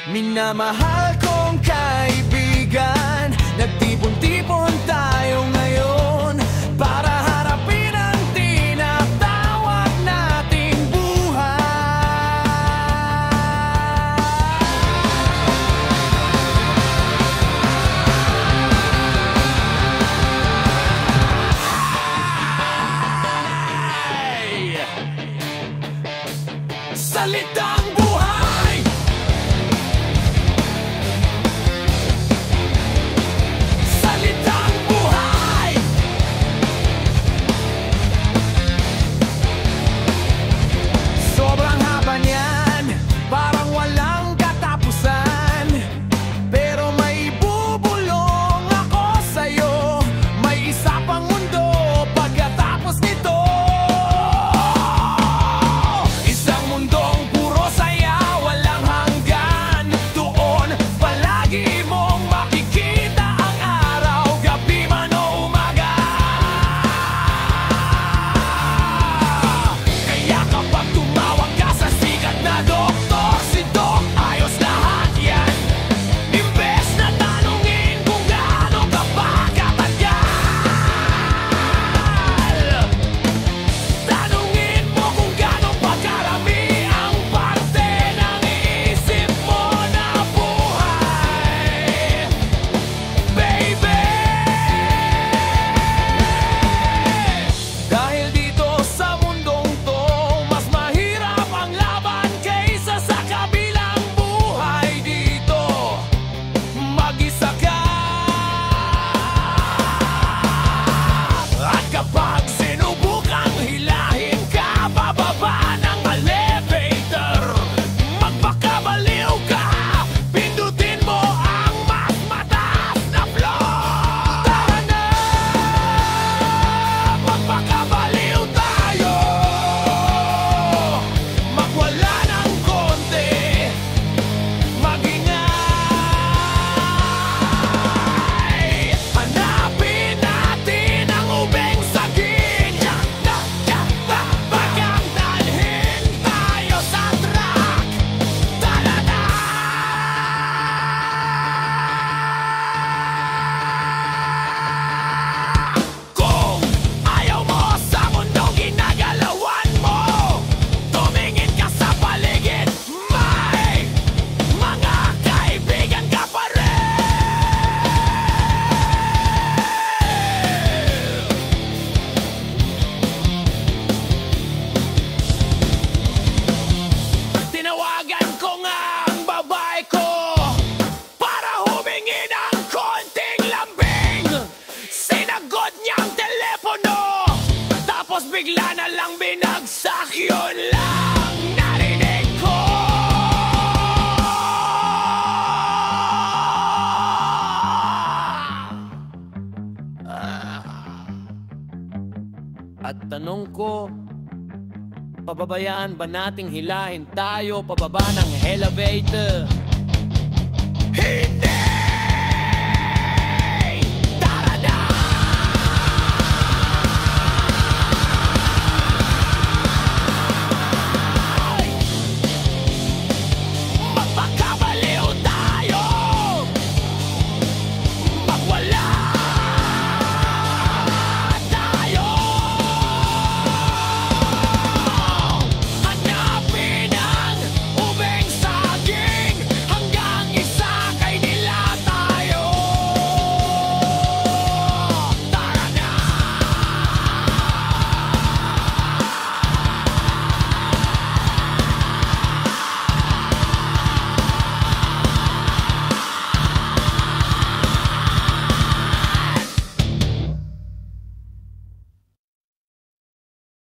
Minamahal kong kaibigan, nagtipon-tipon tayo ngayon para harapin ang tinatawag nating buhay. Salitang buhay, salitang buhay. Sobrang haba niyan, parang walang katapusan. Pero may bubulong ako sa'yo, may isa pang mundo pagkatapos nito. Isang mundong puro saya, walang hanggan. Doon palagi mong makikita ang araw, gabi man o umaga. Kaya kapag tumawag ka sa sikat na doktor, si Doc, ayos lahat yan. Imbes na tanungin kung gaano ka pa katagal, tanungin mo kung gaano pa karami ang parte ng isip mo na buhay, baby. Dahil dito sa mundong to, mas mahirap ang laban kaysa sa kabilang buhay dito. Mag-isa ka, at kapag sinubukang hilahin ka pababa ng elevator, magpakabaliw ka, pindutin mo ang mas mataas na floor. Tara na, magpakabaliw tayo, magwala ng konti, magingay. Hanapin natin ang ubeng saging, bagang dalhin tayo sa truck. Tara na! Kung ayaw mo sa mundong ginagalawan mo, tumingin ka sa paligid, may mga kaibigan ka pa rin. Tinawagan ko nga ang babae ko para humingi ng konting lambing. Sinagot niya ang telepono, tapos bigla na lang binagsak. Yun lang narinig ko. At tanong ko, pababayaan ba nating hilahin tayo pababa ng elevator? Hindi!